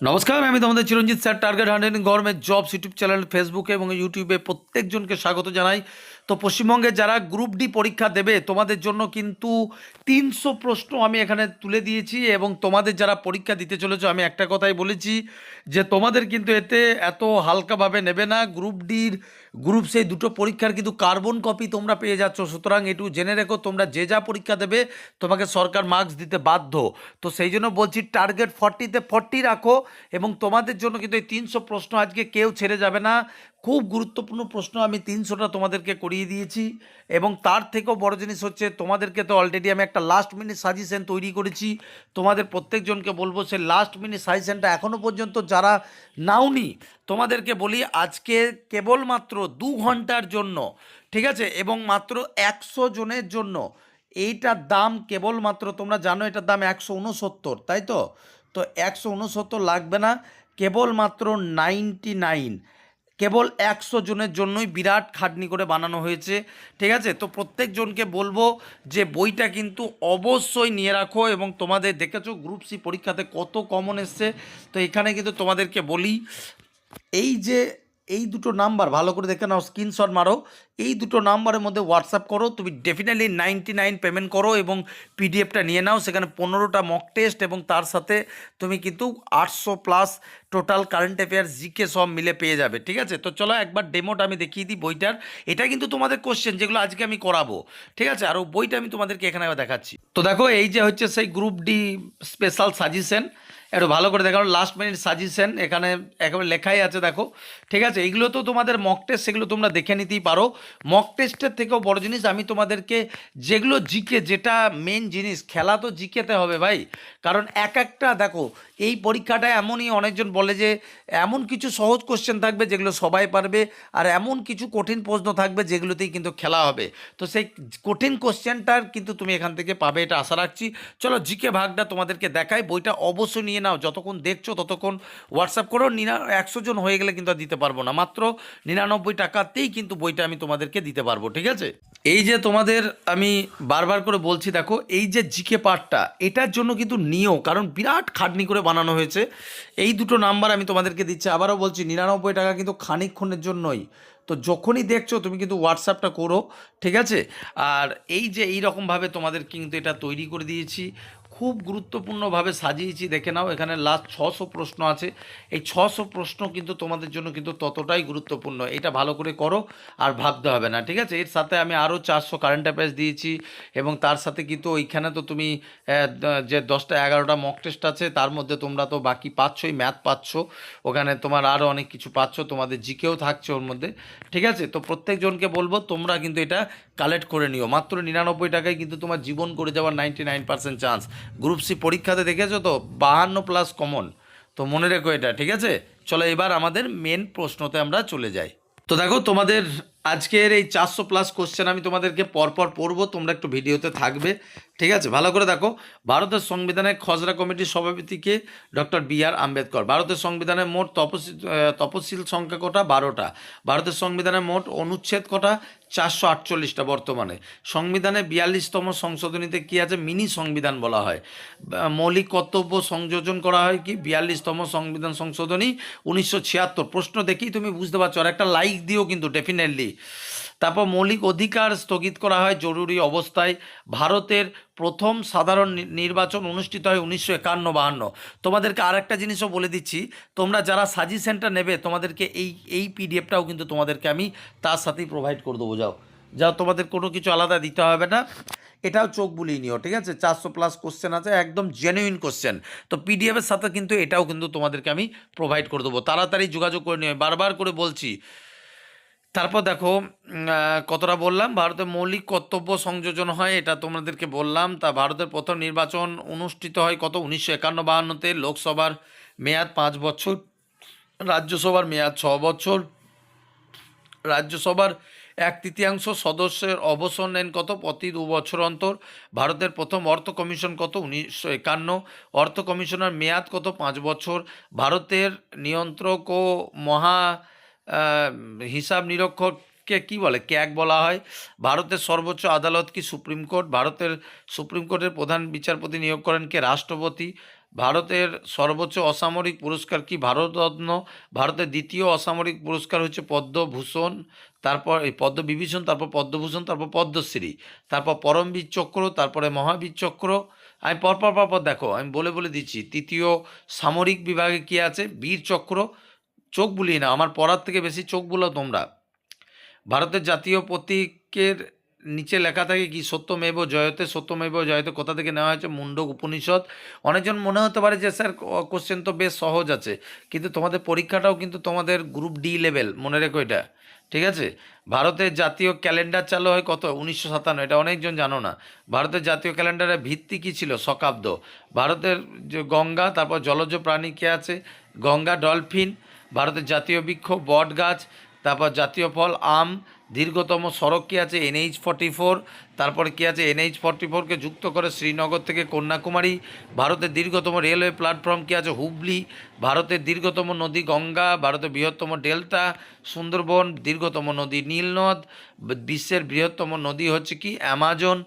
নমস্কার, আমি তোমাদের Chiranjit sir. Target hundred government jobs YouTube channel ফেসবুকে এবং ইউটিউবে প্রত্যেকজনকে স্বাগত জানাই। তো পশ্চিমবঙ্গে যারা গ্রুপ ডি পরীক্ষা দেবে তোমাদের জন্য কিন্তু 300 প্রশ্ন আমি এখানে তুলে দিয়েছি, এবং তোমাদের যারা পরীক্ষা দিতে চলেছো আমি একটা কথাই বলেছি যে তোমাদের কিন্তু এতে এত হালকাভাবে নেবে না। গ্রুপ ডির গ্রুপ সেই দুটো পরীক্ষার কিন্তু কার্বন কপি তোমরা পেয়ে যাচ্ছ, সুতরাং একটু জেনে রেখো তোমরা যে যা পরীক্ষা দেবে তোমাকে সরকার মার্কস দিতে বাধ্য। তো সেই জন্য বলছি টার্গেট 40-তে 40 রাখো, এবং তোমাদের জন্য কিন্তু এই 300 প্রশ্ন আজকে কেউ ছেড়ে যাবে না। খুব গুরুত্বপূর্ণ প্রশ্ন আমি 300টা তোমাদেরকে করিয়ে দিয়েছি, এবং তার থেকেও বড় জিনিস হচ্ছে তোমাদেরকে তো অলরেডি আমি একটা লাস্ট মিনিট সাজেশন তৈরি করেছি। তোমাদের প্রত্যেকজনকে বলবো সে লাস্ট মিনিট সাজেশনটা এখনও পর্যন্ত যারা নাওনি তোমাদেরকে বলি আজকে কেবলমাত্র 2 ঘন্টার জন্য, ঠিক আছে, এবং মাত্র 100 জনের জন্য এইটার দাম কেবলমাত্র, তোমরা জানো এটার দাম 169, তাই তো? তো 169 লাগবে না, কেবলমাত্র 99, কেবল 100 জনের জন্যই বিরাট খাটনি করে বানানো হয়েছে, ঠিক আছে? তো প্রত্যেকজনকে বলবো যে বইটা কিন্তু অবশ্যই নিয়ে রাখো, এবং তোমাদের দেখেছো গ্রুপ সি পরীক্ষাতে কত কমন এসছে। তো এখানে কিন্তু তোমাদেরকে বলি এই যে এই দুটো নাম্বার ভালো করে দেখে নাও, স্ক্রিনশট মারো, এই দুটো নাম্বারের মধ্যে হোয়াটসঅ্যাপ করো, তুমি ডেফিনেটলি 99 পেমেন্ট করো এবং পিডিএফটা নিয়ে নাও। সেখানে 15টা মক টেস্ট এবং তার সাথে তুমি কিন্তু 800+ টোটাল কারেন্ট অ্যাফেয়ার্স জিকে সব মিলে পেয়ে যাবে, ঠিক আছে? তো চলো একবার ডেমোটা আমি দেখিয়ে দিই বইটার। এটা কিন্তু তোমাদের কোশ্চেন যেগুলো আজকে আমি করাবো, ঠিক আছে? আর বইটা আমি তোমাদেরকে এখানে আবার দেখাচ্ছি। তো দেখো এই যে হচ্ছে সেই গ্রুপ ডি স্পেশাল সাজেশন, একটু ভালো করে দেখানো লাস্ট মিনিট সাজেশন, এখানে একেবারে লেখাই আছে দেখো, ঠিক আছে? এইগুলো তো তোমাদের মক টেস্ট, সেগুলো তোমরা দেখে নিতেই পারো। মক টেস্টের থেকেও বড় জিনিস আমি তোমাদেরকে যেগুলো জিকে, যেটা মেন জিনিস, খেলা তো জিকেতে হবে ভাই। কারণ এক একটা দেখো এই পরীক্ষাটা এমনই, অনেকজন বলে যে এমন কিছু সহজ কোশ্চেন থাকবে যেগুলো সবাই পারবে, আর এমন কিছু কঠিন প্রশ্ন থাকবে যেগুলোতেই কিন্তু খেলা হবে। তো সেই কঠিন কোশ্চেনটার কিন্তু তুমি এখান থেকে পাবে, এটা আশা রাখছি। চলো জিকে ভাগটা তোমাদেরকে দেখাই, বইটা অবশ্যই নিয়ে নাও, যতক্ষণ দেখছো ততক্ষণ হোয়াটসঅ্যাপ করো। 100 জন হয়ে গেলে কিন্তু আর দিতে পারবো না, মাত্র 99 টাকাতেই কিন্তু বইটা আমি তোমাদেরকে দিতে পারবো, ঠিক আছে? এই যে তোমাদের আমি বারবার করে বলছি, দেখো এই যে জিকে পার্টটা এটার জন্য কিন্তু নিও, কারণ বিরাট খাটনি করে বানানো হয়েছে। এই দুটো নাম্বার আমি তোমাদেরকে দিচ্ছি, আবারও বলছি 99 টাকা কিন্তু খানিকক্ষণের জন্যই। তো যখনই দেখছো তুমি কিন্তু হোয়াটসঅ্যাপটা করো, ঠিক আছে? আর এই যে এই রকমভাবে তোমাদের কিন্তু এটা তৈরি করে দিয়েছি, খুব গুরুত্বপূর্ণভাবে সাজিয়েছি, দেখে নাও। এখানে লাস্ট 600 প্রশ্ন আছে, এই 600 প্রশ্ন কিন্তু তোমাদের জন্য কিন্তু ততটাই গুরুত্বপূর্ণ। এটা ভালো করে করো, আর ভাবতে হবে না, ঠিক আছে? এর সাথে আমি আরও 400 কারেন্ট অ্যাফেয়ার্স দিয়েছি, এবং তার সাথে কিন্তু ওইখানে তো তুমি যে 10টা 11টা মক টেস্ট আছে তার মধ্যে তোমরা তো বাকি পাচ্ছই, ম্যাথ পাচ্ছ, ওখানে তোমার আরও অনেক কিছু পাচ্ছ, তোমাদের জিকেও থাকছে ওর মধ্যে, ঠিক আছে? তো প্রত্যেকজনকে বলবো তোমরা কিন্তু এটা কালেক্ট করে নিও, মাত্র 99 টাকায় কিন্তু তোমার জীবন করে যাওয়ার 99% চান্স। গ্রুপ সি পরীক্ষাতে দেখেছো তো 52+ কমন, তো মনে রেখো এটা, ঠিক আছে? চলো এবার আমাদের মেন প্রশ্নতে আমরা চলে যাই। তো দেখো তোমাদের আজকের এই 400+ কোশ্চেন আমি তোমাদেরকে পরপর পড়বো, তোমরা একটু ভিডিওতে থাকবে, ঠিক আছে? ভালো করে দেখো। ভারতের সংবিধানের খসড়া কমিটির সভাপতিকে ডক্টর বি.আর. আম্বেদকর। ভারতের সংবিধানের মোট তপশিল সংখ্যা কটা? 12টা। ভারতের সংবিধানের মোট অনুচ্ছেদ কটা? 448টা বর্তমানে। সংবিধানে 42তম সংশোধনীতে কি আছে? মিনি সংবিধান বলা হয়। মৌলিক কর্তব্য সংযোজন করা হয় কি? 42তম সংবিধান সংশোধনী 1976। প্রশ্ন দেখেই তুমি বুঝতে পারছো, আর একটা লাইক দিও কিন্তু ডেফিনেটলি। তারপর মৌলিক অধিকার স্থগিত করা হয় জরুরি অবস্থায়। ভারতের প্রথম সাধারণ নির্বাচন অনুষ্ঠিত হয় 1951-52। তোমাদেরকে আর একটা জিনিসও বলে দিচ্ছি, তোমরা যারা সাজেশনটা নেবে তোমাদেরকে এই পিডিএফটাও কিন্তু তোমাদেরকে আমি তার সাথেই প্রোভাইড করে দেবো। যাও যাও, তোমাদের কোনো কিছু আলাদা দিতে হবে না, এটাও চোখ বুলিয়ে নিও, ঠিক আছে? 400+ কোশ্চেন আছে, একদম জেনুইন কোশ্চেন। তো পিডিএফের সাথে কিন্তু এটাও কিন্তু তোমাদেরকে আমি প্রোভাইড করে দেবো, তাড়াতাড়ি যোগাযোগ করে নিও, বারবার করে বলছি। তারপর দেখো কতটা বললাম, ভারতের মৌলিক কর্তব্য সংযোজন হয়, এটা তোমাদেরকে বললাম। তা ভারতের প্রথম নির্বাচন অনুষ্ঠিত হয় কত? 1951-52-তে। লোকসভার মেয়াদ 5 বছর, রাজ্যসভার মেয়াদ 6 বছর। রাজ্যসভার 1/3 সদস্যের অবসর নেন কত? প্রতি 2 বছর অন্তর। ভারতের প্রথম অর্থ কমিশন কত? 1951। অর্থ কমিশনের মেয়াদ কত? 5 বছর। ভারতের নিয়ন্ত্রক ও মহা হিসাব নিরীক্ষককে কি বলে? ক্যাগ বলা হয়। ভারতের সর্বোচ্চ আদালত কি? Supreme court. ভারতের সুপ্রিম কোর্টের প্রধান বিচারপতি নিয়োগ করেন কে? রাষ্ট্রপতি। ভারতের সর্বোচ্চ অসামরিক পুরস্কার কি? ভারতরত্ন। ভারতের দ্বিতীয় অসামরিক পুরস্কার হচ্ছে পদ্মভূষণ, তারপর এই পদ্মবিভূষণ, তারপর পদ্মভূষণ, তারপর পদ্মশ্রী, তারপর পরমবীর চক্র, তারপরে মহাবীর চক্র। আমি পরপর দেখো, আমি বলে বলে দিচ্ছি। তৃতীয় সামরিক বিভাগে কি আছে? বীর চক্র। চোখ বুলিয়ে না, আমার পড়ার থেকে বেশি চোখ বুলো তোমরা। ভারতের জাতীয় প্রতীকের নিচে লেখা থাকে কি? সত্যমেব জয়তে। সত্যমেব জয়তে কোথা থেকে নেওয়া হয়েছে? মুন্ডক উপনিষদ। অনেকজন মনে হতে পারে যে স্যার কোশ্চেন তো বেশ সহজ আছে, কিন্তু তোমাদের পরীক্ষাটাও কিন্তু তোমাদের গ্রুপ ডি লেভেল, মনে রেখো এটা, ঠিক আছে? ভারতের জাতীয় ক্যালেন্ডার চালু হয় কত? 1957। এটা অনেকজন জানো না। ভারতের জাতীয় ক্যালেন্ডারের ভিত্তি কী ছিল? শকাব্দ। ভারতের যে গঙ্গা, তারপর জলজ প্রাণী কে আছে? গঙ্গা, ডলফিন। ভারতের জাতীয় বৃক্ষ বট গাছ। তারপর জাতীয় ফল আম। দীর্ঘতম সড়ক কী আছে? NH-44। তারপরে কী আছে? NH-44কে যুক্ত করে শ্রীনগর থেকে কন্যাকুমারী। ভারতের দীর্ঘতম রেলওয়ে প্ল্যাটফর্ম কী আছে? হুবলি। ভারতের দীর্ঘতম নদী গঙ্গা। ভারতের বৃহত্তম ডেল্টা সুন্দরবন। দীর্ঘতম নদী নীলনদ। বিশ্বের বৃহত্তম নদী হচ্ছে কি? অ্যামাজন।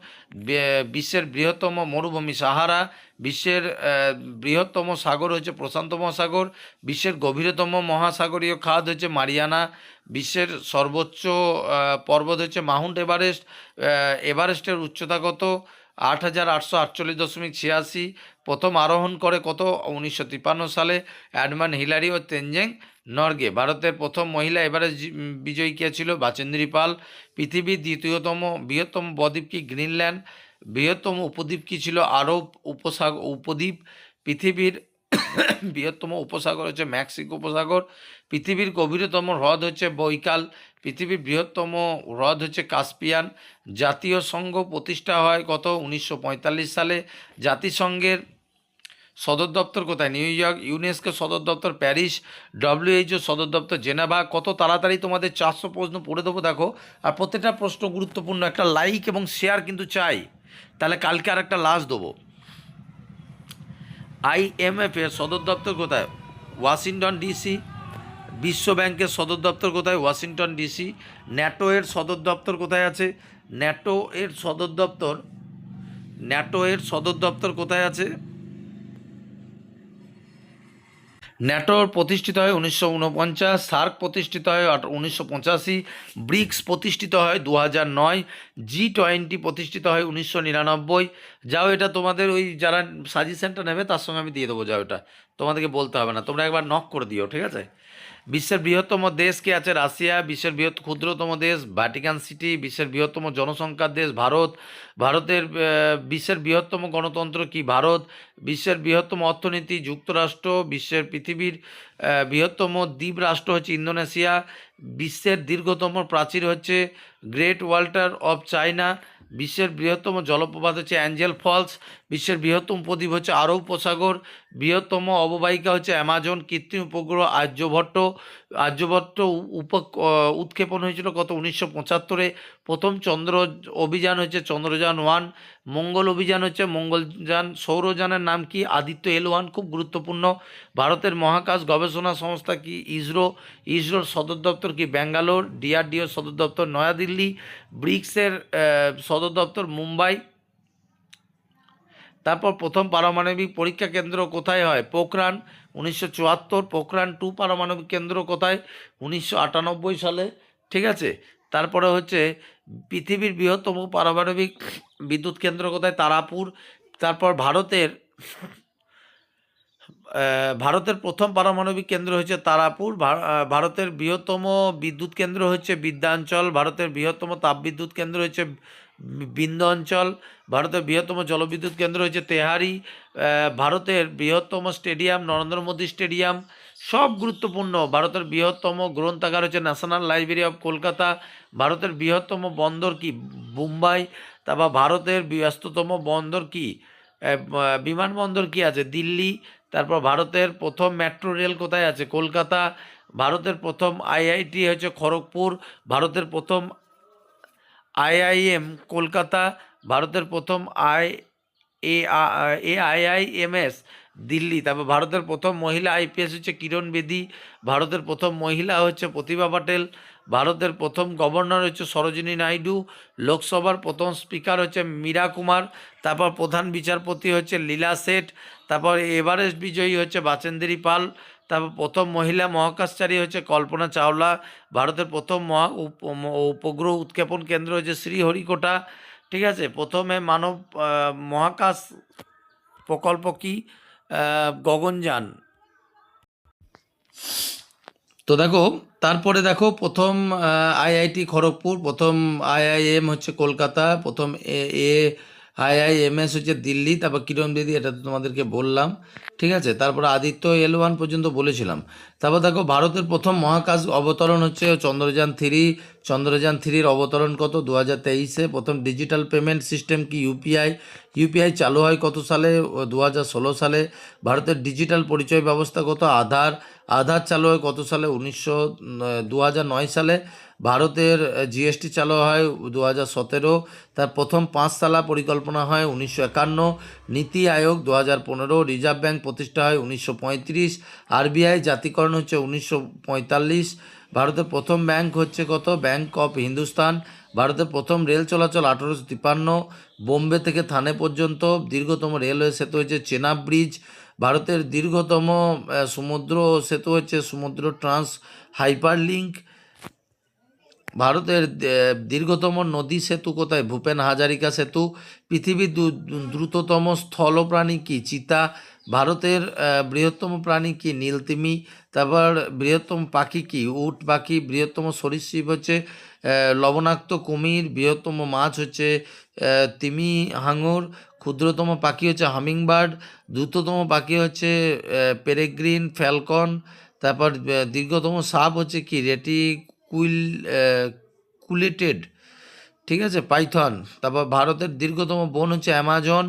বিশ্বের বৃহত্তম মরুভূমি সাহারা। বিশ্বের বৃহত্তম সাগর হচ্ছে প্রশান্ত মহাসাগর। বিশ্বের গভীরতম মহাসাগরীয় খাদ হচ্ছে মারিয়ানা। বিশ্বের সর্বোচ্চ পর্বত হচ্ছে মাউন্ট এভারেস্ট। এভারেস্টের উচ্চতা কত? 8848.86। প্রথম আরোহণ করে কত? 1953 সালে অ্যাডমান হিলারি ও তেনজিং নরগে। ভারতের প্রথম মহিলা এভারেস্ট বিজয়ী কে ছিল? বাচেন্দ্রী পাল। পৃথিবীর দ্বিতীয়তম বৃহত্তম বদ্বীপ কি? গ্রিনল্যান্ড। বৃহত্তম উপদ্বীপ কী ছিল? আরব উপদ্বীপ। পৃথিবীর বৃহত্তম উপসাগর হচ্ছে মেক্সিকো উপসাগর। পৃথিবীর গভীরতম হ্রদ হচ্ছে বৈকাল। পৃথিবীর বৃহত্তম হ্রদ হচ্ছে কাস্পিয়ান। জাতীয় সংঘ প্রতিষ্ঠা হয় কত? 1945 সালে। জাতিসংঘের সদর দপ্তর কোথায়? New York. ইউনেস্কো সদর দপ্তর প্যারিস। WHO সদর দপ্তর জেনেভা। কত তাড়াতাড়ি তোমাদের 400 প্রশ্ন পড়ে দেবো দেখো। আর প্রত্যেকটা প্রশ্ন গুরুত্বপূর্ণ। একটা লাইক এবং শেয়ার কিন্তু চাই, তাহলে কালকে আর একটা লাস্ট দেবো। IMF এর সদর দপ্তর কোথায়? Washington DC। বিশ্ব ব্যাংকের সদর দপ্তর কোথায়? Washington DC। ন্যাটো এর সদর দপ্তর কোথায় আছে? ন্যাটো এর সদর দপ্তর কোথায় আছে? ন্যাটো প্রতিষ্ঠিত হয় 1949। সার্ক প্রতিষ্ঠিত হয় 1985। ব্রিক্স প্রতিষ্ঠিত হয় 2009। G20 প্রতিষ্ঠিত হয় 1999। যাও, এটা তোমাদের ওই যারা সাজেশনটা নেবে তার সঙ্গে আমি দিয়ে দেবো, যাও, এটা তোমাদেরকে বলতে হবে না, তোমরা একবার নক করে দিও, ঠিক আছে? বিশ্বের বৃহত্তম দেশ কে আছে? রাশিয়া। বিশ্বের ক্ষুদ্রতম দেশ ভ্যাটিকান সিটি। বিশ্বের বৃহত্তম জনসংখ্যার দেশ ভারত। বিশ্বের বৃহত্তম গণতন্ত্র কি? ভারত। বিশ্বের বৃহত্তম অর্থনীতি যুক্তরাষ্ট্র। পৃথিবীর বৃহত্তম দ্বীপ রাষ্ট্র হচ্ছে ইন্দোনেশিয়া। বিশ্বের দীর্ঘতম প্রাচীর হচ্ছে গ্রেট ওয়াল্টার অফ চায়না। বিশ্বের বৃহত্তম জলপ্রপাত হচ্ছে অ্যাঞ্জেল ফলস। বিশ্বের বৃহত্তম উপদ্বীপ হচ্ছে আরব উপসাগর। বৃহত্তম অববাহিকা হচ্ছে অ্যামাজন। কৃত্রিম উপগ্রহ আর্যভট্ট উৎক্ষেপণ হয়েছিল কত? 1975-এ। প্রথম চন্দ্র অভিযান হচ্ছে চন্দ্রযান-1। মঙ্গল অভিযান হচ্ছে মঙ্গলযান। সৌরযানের নাম কি? আদিত্য L1। খুব গুরুত্বপূর্ণ। ভারতের মহাকাশ গবেষণা সংস্থা কি? ইসরোর সদর দপ্তর কি? ব্যাঙ্গালোর। DRDO সদর দপ্তর নয়াদিল্লি। ব্রিক্সের সদর দপ্তর মুম্বাই। তারপর প্রথম পারমাণবিক পরীক্ষা কেন্দ্র কোথায় হয়? পোখরান 1974। পোখরান-2 পারমাণবিক কেন্দ্র কোথায়? 1998 সালে, ঠিক আছে? তারপরে হচ্ছে পৃথিবীর বৃহত্তম পারমাণবিক বিদ্যুৎ কেন্দ্র কোথায়? তারাপুর। তারপর ভারতের প্রথম পারমাণবিক কেন্দ্র হচ্ছে তারাপুর। ভারতের বৃহত্তম বিদ্যুৎ কেন্দ্র হচ্ছে বিদ্যাঞ্চল। ভারতের বৃহত্তম তাপবিদ্যুৎ কেন্দ্র হচ্ছে বিন্ধ্য অঞ্চল। ভারতের বৃহত্তম জলবিদ্যুৎ কেন্দ্র হচ্ছে তেহারি। ভারতের বৃহত্তম স্টেডিয়াম নরেন্দ্র মোদী স্টেডিয়াম। সব গুরুত্বপূর্ণ। ভারতের বৃহত্তম গ্রন্থাগার হচ্ছে ন্যাশনাল লাইব্রেরি অফ কলকাতা। ভারতের বৃহত্তম বন্দর কি? মুম্বাই। তারপর ভারতের ব্যস্ততম বন্দর কি? বিমানবন্দর কি আছে? দিল্লি। তারপর ভারতের প্রথম মেট্রো রেল কোথায় আছে? কলকাতা। ভারতের প্রথম IIT হচ্ছে খড়গপুর। ভারতের প্রথম IIM কলকাতা। ভারতের প্রথম AIIMS দিল্লি। তারপর ভারতের প্রথম মহিলা IPS হচ্ছে কিরণ বেদি। ভারতের প্রথম মহিলা হচ্ছে প্রতিভা পাটেল। ভারতের প্রথম গভর্নর হচ্ছে সরোজিনী নাইডু, লোকসভার প্রথম স্পিকার হচ্ছে মীরা কুমার, তারপর প্রধান বিচারপতি হচ্ছে লীলা শেঠ, তারপর এভারেস্ট বিজয়ী হচ্ছে বাচেন্দ্রী পাল, তারপর প্রথম মহিলা মহাকাশচারী হচ্ছে কল্পনা চাওলা, ভারতের প্রথম উপগ্রহ উৎক্ষেপণ কেন্দ্র হচ্ছে শ্রীহরিকোটা, ঠিক আছে। প্রথমে মানব মহাকাশ প্রকল্প কি? গগনযান। তো দেখো, তারপরে দেখো প্রথম আইআইটি খড়গপুর, প্রথম আইআইএম হচ্ছে কলকাতা, প্রথম এ আইআইএমএস হচ্ছে দিল্লি, তারপর কিরণ বেদি, এটা তো তোমাদেরকে বললাম, ঠিক আছে। তারপর আদিত্য L1 পর্যন্ত বলেছিলাম। তারপর দেখো ভারতের প্রথম মহাকাশ অবতরণ হচ্ছে চন্দ্রযান 3। চন্দ্রযান 3-র অবতরণ কত? 2023-এ। প্রথম ডিজিটাল পেমেন্ট সিস্টেম কি? ইউপিআই চালু হয় কত সালে? 2016 সালে। ভারতের ডিজিটাল পরিচয় ব্যবস্থা কত? আধার চালু হয় কত সালে? 2009 সালে। ভারতের জিএসটি চালু হয় 2017। তার প্রথম 5 সালা পরিকল্পনা হয় 1951। নীতি আয়োগ 2015। রিজার্ভ ব্যাংক প্রতিষ্ঠা হয় 1935। আরবিআই জাতীয়করণ হচ্ছে 1945। ভারতের প্রথম ব্যাংক হচ্ছে কত? Bank of Hindustan. ভারতের প্রথম রেল চলাচল 1853। বোম্বে থেকে থানে পর্যন্ত দীর্ঘতম রেলওয়ে সেতু হচ্ছে চেনাব ব্রিজ। ভারতের দীর্ঘতম সমুদ্র সেতু হচ্ছে সমুদ্র ট্রান্স হাইপারলিঙ্ক। ভারতের দীর্ঘতম নদী সেতু কোথায়? ভূপেন হাজারিকা সেতু। পৃথিবীর দ্রুততম স্থলপ্রাণী কি? চিতা। ভারতের বৃহত্তম প্রাণী কি? নীলতিমি। তারপর বৃহত্তম পাখি কি? উট পাখি। বৃহত্তম সরীসৃপ হচ্ছে লবণাক্ত কুমির। বৃহত্তম মাছ হচ্ছে তিমি হাঙর। ক্ষুদ্রতম পাখি হচ্ছে হামিংবার্ড। দ্রুততম পাখি হচ্ছে পেরেগ্রিন ফ্যালকন। তারপর দীর্ঘতম সাপ হচ্ছে কি? কুইল কুলেটেড, ঠিক আছে, পাইথন। তারপর ভারতের দীর্ঘতম বন হচ্ছে অ্যামাজন।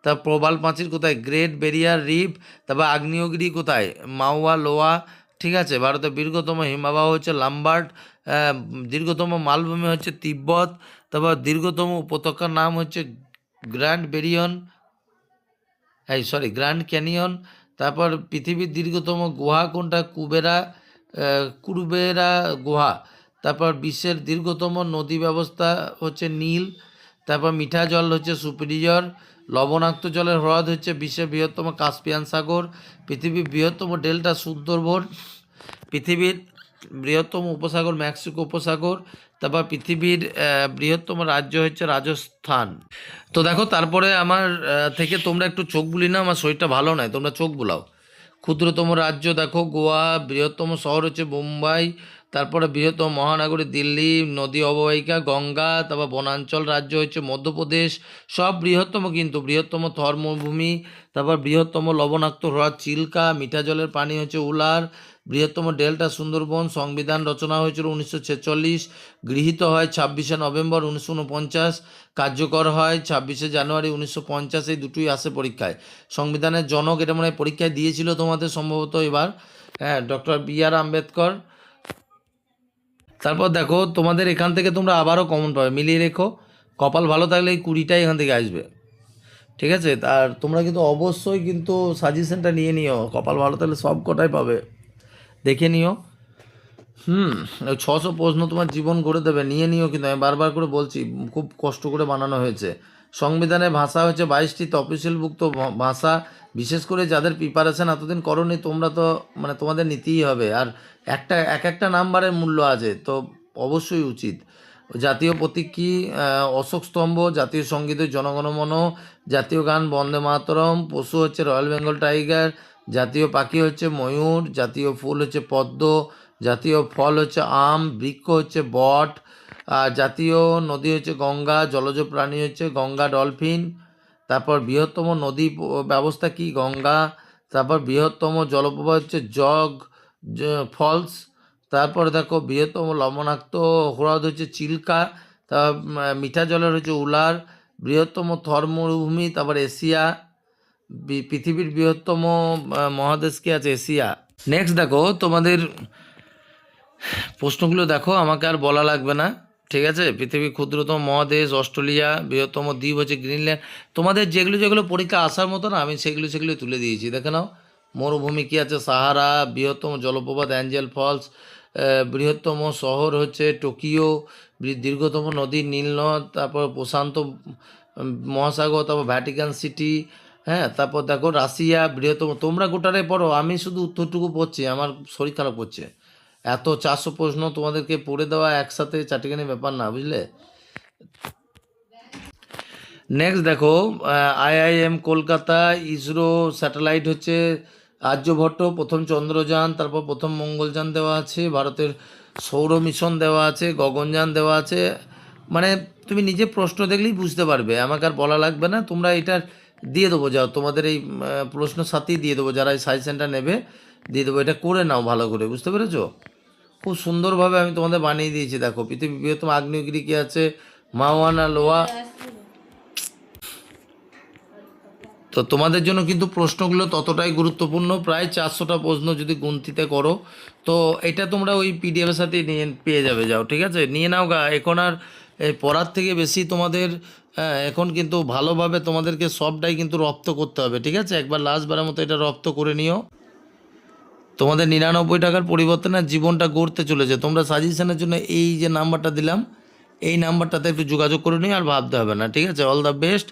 তার প্রবাল প্রাচীর কোথায়? Great barrier reef. তারপর আগ্নেয়গিরি কোথায়? মাওয়া লোয়া, ঠিক আছে। ভারতের দীর্ঘতম হিমবাহ হচ্ছে লাম্বার্ট। দীর্ঘতম মালভূমি হচ্ছে তিব্বত। তারপর দীর্ঘতম উপত্যকার নাম হচ্ছে গ্র্যান্ড ক্যানিয়ন। তারপর পৃথিবীর দীর্ঘতম গুহা কোনটা? কুরবেরা গুহা। তারপর বিশ্বের দীর্ঘতম নদী ব্যবস্থা হচ্ছে নীল। তারপর মিঠা জল হচ্ছে সুপিরিয়র। লবণাক্ত জলের হ্রদ হচ্ছে বিশ্বের বৃহত্তম কাস্পিয়ান সাগর। পৃথিবীর বৃহত্তম ডেল্টা সুন্দরবন। পৃথিবীর বৃহত্তম উপসাগর মেক্সিকো উপসাগর। তারপর পৃথিবীর বৃহত্তম রাজ্য হচ্ছে রাজস্থান। তো দেখো, তারপরে আমার থেকে তোমরা একটু চোখ বুলি না, আমার শরীরটা ভালো নয়, তোমরা চোখ বুলাও। ক্ষুদ্রতম রাজ্য দেখো গোয়া। বৃহত্তম শহর হচ্ছে মুম্বাই। তারপরে বৃহত্তম মহানগরী দিল্লি। নদী অববাহিকা গঙ্গা। তারপর বনাঞ্চল রাজ্য হচ্ছে মধ্যপ্রদেশ। সব বৃহত্তম, কিন্তু বৃহত্তম থর মরুভূমি। তারপর বৃহত্তম লবণাক্ত হ্রদ চিল্কা। মিঠা জলের পানি হচ্ছে উলার। বৃহত্তম ডেল্টা সুন্দরবন। সংবিধান রচনা হয়েছিল 1946। গৃহীত হয় 26শে নভেম্বর 1949। কার্যকর হয় 26শে জানুয়ারি 1950। এই দুটোই আসে পরীক্ষায়। সংবিধানের জনক, এটা মনে হয় পরীক্ষায় দিয়েছিল তোমাদের সম্ভবত এবার, হ্যাঁ, ডক্টর B.R. আম্বেদকর। তারপর দেখো, তোমাদের এখান থেকে তোমরা আবারও কমন পাবে, মিলিয়ে রেখো। কপাল ভালো থাকলে এই 20টাই এখান থেকে আসবে, ঠিক আছে। আর তোমরা কিন্তু অবশ্যই কিন্তু সাজেশনটা নিয়ে নিও, কপাল ভালো থাকলে সব কটাই পাবে, দেখে নিও। 600 প্রশ্ন তোমার জীবন গড়ে দেবে, নিয়ে নিও। কিন্তু আমি বারবার করে বলছি, খুব কষ্ট করে বানানো হয়েছে। সংবিধানের ভাষা হচ্ছে 22টি তফসিলভুক্ত ভাষা। বিশেষ করে যাদের প্রিপারেশন এতদিন করোনি, তোমরা তো মানে তোমাদের নিতেই হবে। আর একটা নাম্বারের মূল্য আছে, তো অবশ্যই উচিত। জাতীয় প্রতীক কি? অশোক স্তম্ভ। জাতীয় সঙ্গীত জনগণমন। জাতীয় গান বন্দে মাতরম। পশু হচ্ছে রয়্যাল বেঙ্গল টাইগার। জাতীয় পাখি হচ্ছে ময়ূর। জাতীয় ফুল হচ্ছে পদ্ম। জাতীয় ফল হচ্ছে আম। বৃক্ষ হচ্ছে বট। আর জাতীয় নদী হচ্ছে গঙ্গা। জলজ প্রাণী হচ্ছে গঙ্গা ডলফিন। তারপর বৃহত্তম নদী ব্যবস্থা কি? গঙ্গা। তারপর বৃহত্তম জলপ্রপাত হচ্ছে ফলস। তারপর দেখো, বৃহত্তম লবণাক্ত হ্রদ হচ্ছে চিল্কা। তারপর মিঠা জলের হচ্ছে উলার। বৃহত্তম থর মরুভূমি। তারপর এশিয়া। পৃথিবীর বৃহত্তম মহাদেশ কি আছে? এশিয়া। নেক্সট দেখো, তোমাদের প্রশ্নগুলো দেখো, আমাকে আর বলা লাগবে না, ঠিক আছে। পৃথিবীর ক্ষুদ্রতম মহাদেশ অস্ট্রেলিয়া। বৃহত্তম দ্বীপ হচ্ছে গ্রিনল্যান্ড। তোমাদের যেগুলো যেগুলো পরীক্ষা আসার মতো না, আমি সেগুলো তুলে দিয়েছি, দেখে নাও। মরুভূমি কি আছে? সাহারা। বৃহত্তম জলপ্রপাত অ্যাঞ্জেল ফলস। বৃহত্তম শহর হচ্ছে টোকিও, দীর্ঘতম নদী নীলনদ, তারপর প্রশান্ত মহাসাগর, তারপর ভ্যাটিকান সিটি, হ্যাঁ, তারপর দেখো রাশিয়া বৃহত্তম। তোমরা গোটারে পড়ো, আমি শুধু উত্তরটুকু পড়ছি, আমার শরীর খারাপ করছে। এত 400 প্রশ্ন তোমাদেরকে পড়ে দেওয়া একসাথে চারটিখানি ব্যাপার না, বুঝলে। নেক্সট দেখো, আইআইএম কলকাতা, ইসরো স্যাটেলাইট হচ্ছে আর্যভট্ট, প্রথম চন্দ্রযান, তারপর প্রথম মঙ্গলযান দেওয়া আছে, ভারতের সৌর মিশন দেওয়া আছে, গগনযান দেওয়া আছে। মানে তুমি নিজে প্রশ্ন দেখলেই বুঝতে পারবে, আমাকে আর বলা লাগবে না। তোমরা এটা দিয়ে দেবো, যাও তোমাদের এই প্রশ্ন সাথেই দিয়ে দেবো, যারা এই সাজেশনটা নেবে দিয়ে দেবো। এটা করে নাও ভালো করে, বুঝতে পেরেছো? খুব সুন্দরভাবে আমি তোমাদের বানিয়ে দিয়েছি। দেখো, পৃথিবীর বৃহত্তম আগ্নেয়গিরি কি আছে, মাওয়ানা লোয়া। তো তোমাদের জন্য কিন্তু প্রশ্নগুলো ততটাই গুরুত্বপূর্ণ, প্রায় 400টা প্রশ্ন যদি গুনতিতে করো। তো এটা তোমরা ওই পিডিএফের সাথে নিয়ে পেয়ে যাবে, যাও, ঠিক আছে, নিয়ে নাও গা। এখন আর এই পড়ার থেকে বেশি তোমাদের এখন কিন্তু ভালোভাবে তোমাদেরকে সবটাই কিন্তু রপ্ত করতে হবে, ঠিক আছে। একবার লাস্টবারের মতো এটা রপ্ত করে নিও। তোমাদের 99 টাকার পরিবর্তনে জীবনটা গড়তে চলেছে। তোমরা সাজেশনের জন্য এই যে নাম্বারটা দিলাম, এই নাম্বারটাতে একটু যোগাযোগ করে নিও, আর ভাবতে হবে না, ঠিক আছে। All the best.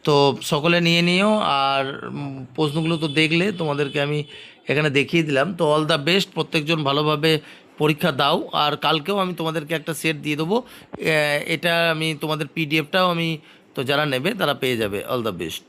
তো সকলে নিয়ে নিও। আর প্রশ্নগুলো তো দেখলে, তোমাদেরকে আমি এখানে দেখিয়ে দিলাম। তো অল দ্য বেস্ট, প্রত্যেকজন ভালোভাবে পরীক্ষা দাও। আর কালকেও আমি তোমাদেরকে একটা সেট দিয়ে দেবো। এটা আমি তোমাদের পিডিএফটাও আমি, তো যারা নেবে তারা পেয়ে যাবে। All the best.